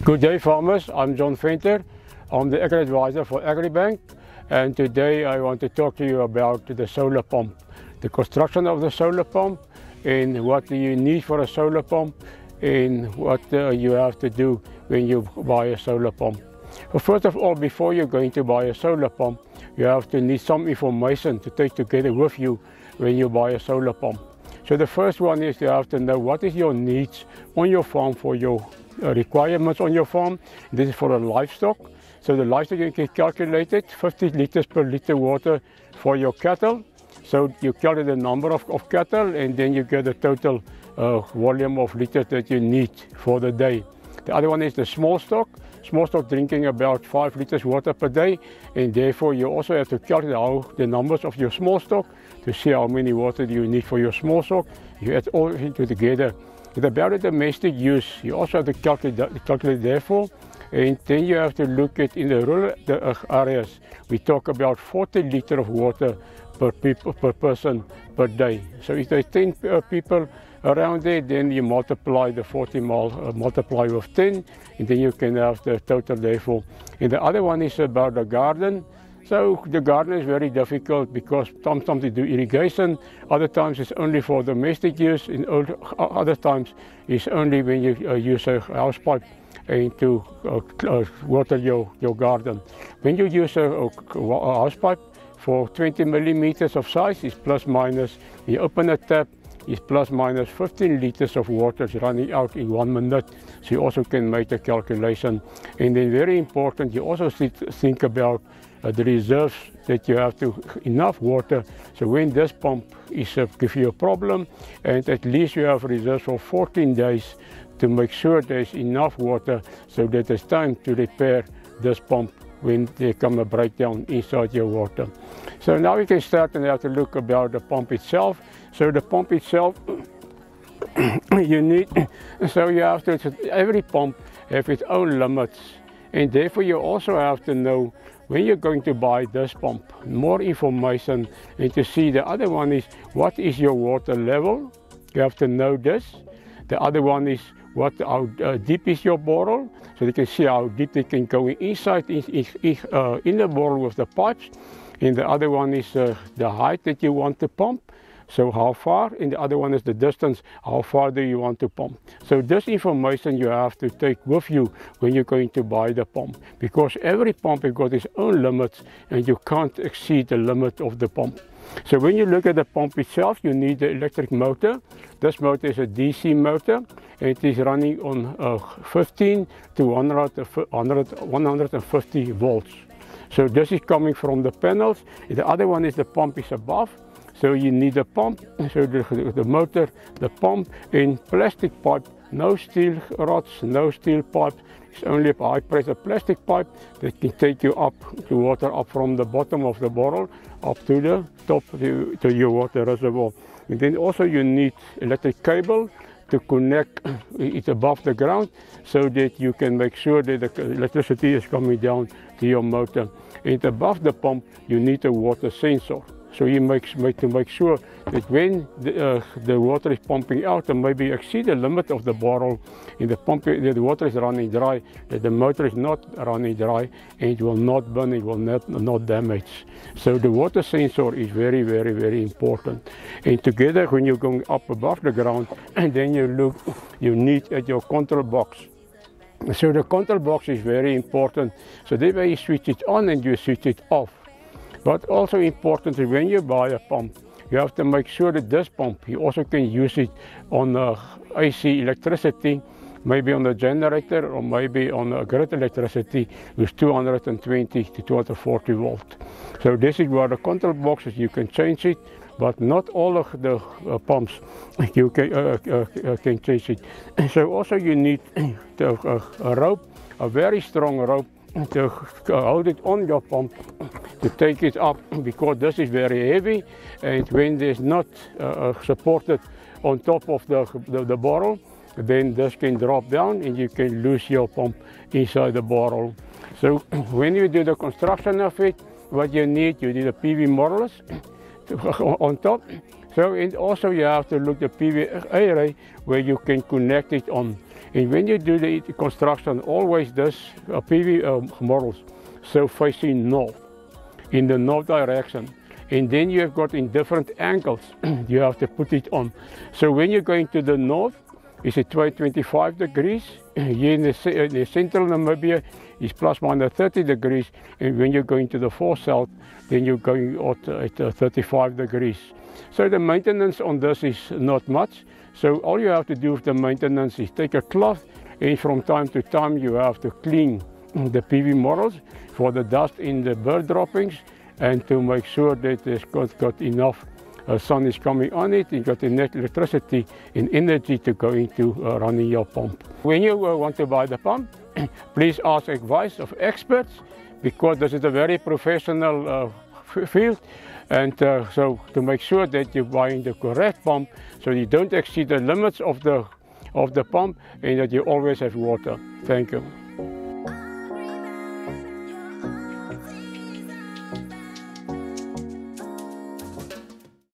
Good day farmers, I'm John Venter. I'm the Agri Advisor for Agribank, and today I want to talk to you about the solar pump, the construction of the solar pump, and what do you need for a solar pump, and what you have to do when you buy a solar pump. Well, first of all, before you're going to buy a solar pump, you have to need some information to take together with you when you buy a solar pump. So the first one is you have to know what is your needs on your farm for your requirements on your farm. This is for the livestock. So the livestock you can calculate it, 50 liters per liter water for your cattle. So you calculate the number of cattle, and then you get the total volume of liters that you need for the day. The other one is the small stock. Small stock drinking about 5 liters water per day, and therefore you also have to calculate the numbers of your small stock to see how many water do you need for your small stock. You add all into together. With about the domestic use, you also have to calculate therefore, and then you have to look at in the rural areas. We talk about 40 liters of water per person per day. So if there's 10 people around there, then you multiply the 40 multiply with 10, and then you can have the total therefore. And the other one is about the garden. So the garden is very difficult because sometimes you do irrigation, other times it's only for domestic use, and other times it's only when you use a house pipe to water your garden. When you use a house pipe for 20 millimeters of size, it's plus minus, you open a tap, is plus minus 15 liters of water running out in 1 minute. So you also can make a calculation. And then very important, you also think about the reserves that you have to enough water. So when this pump is give you a problem, and at least you have reserves for 14 days to make sure there's enough water so that there's time to repair this pump when there come a breakdown inside your water. So now we can start and have to look about the pump itself. So the pump itself, you need, so you have to, every pump have its own limits, and therefore you also have to know when you're going to buy this pump, more information, and to see the other one is what is your water level. You have to know this. The other one is how deep is your borehole, so you can see how deep they can go inside in the borehole with the pipes. And the other one is the height that you want to pump, so how far, and the other one is the distance, how far do you want to pump. So this information you have to take with you when you're going to buy the pump, because every pump has got its own limits and you can't exceed the limit of the pump. So when you look at the pump itself, you need the electric motor. This motor is a DC motor. It is running on 15 to 150 volts. So this is coming from the panels. The other one is the pump is above. So you need a pump, so the motor, the pump in plastic pipe, no steel rods, no steel pipe. It's only a high pressure plastic pipe that can take you up the water up from the bottom of the borehole up to the top to your water reservoir. And then also you need electric cable to connect it above the ground so that you can make sure that the electricity is coming down to your motor. And above the pump you need a water sensor. So you make sure that when the water is pumping out and maybe exceed the limit of the borehole and the water is running dry, that the motor is not running dry and it will not burn, it will not damage. So the water sensor is very, very, very important. And together when you're going up above the ground, and then you need at your control box. So the control box is very important. So that way you switch it on and you switch it off. But also important is when you buy a pump, you have to make sure that this pump, you also can use it on AC electricity, maybe on a generator or maybe on a grid electricity with 220 to 240 volt. So this is where the control boxes, you can change it, but not all of the pumps you can change it. So also you need a rope, a very strong rope, to hold it on your pump to take it up, because this is very heavy, and when there's not supported on top of the borehole, then this can drop down and you can lose your pump inside the borehole. So when you do the construction of it, what you need a PV modulus on top. So, and also you have to look at the PV array where you can connect it on. And when you do the construction, always this PV models so facing north, in the north direction. And then you have got in different angles, you have to put it on. So when you're going to the north, it's at 25 degrees. Here in the central Namibia, it's plus minus 30 degrees. And when you're going to the far south, then you're going at 35 degrees. So the maintenance on this is not much. So all you have to do with the maintenance is take a cloth, and from time to time you have to clean the PV models for the dust in the bird droppings, and to make sure that it's got enough sun is coming on it, and got enough electricity and energy to go into running your pump. When you want to buy the pump, please ask advice of experts, because this is a very professional field. And so to make sure that you're buying the correct pump, so you don't exceed the limits of the pump, and that you always have water. Thank you.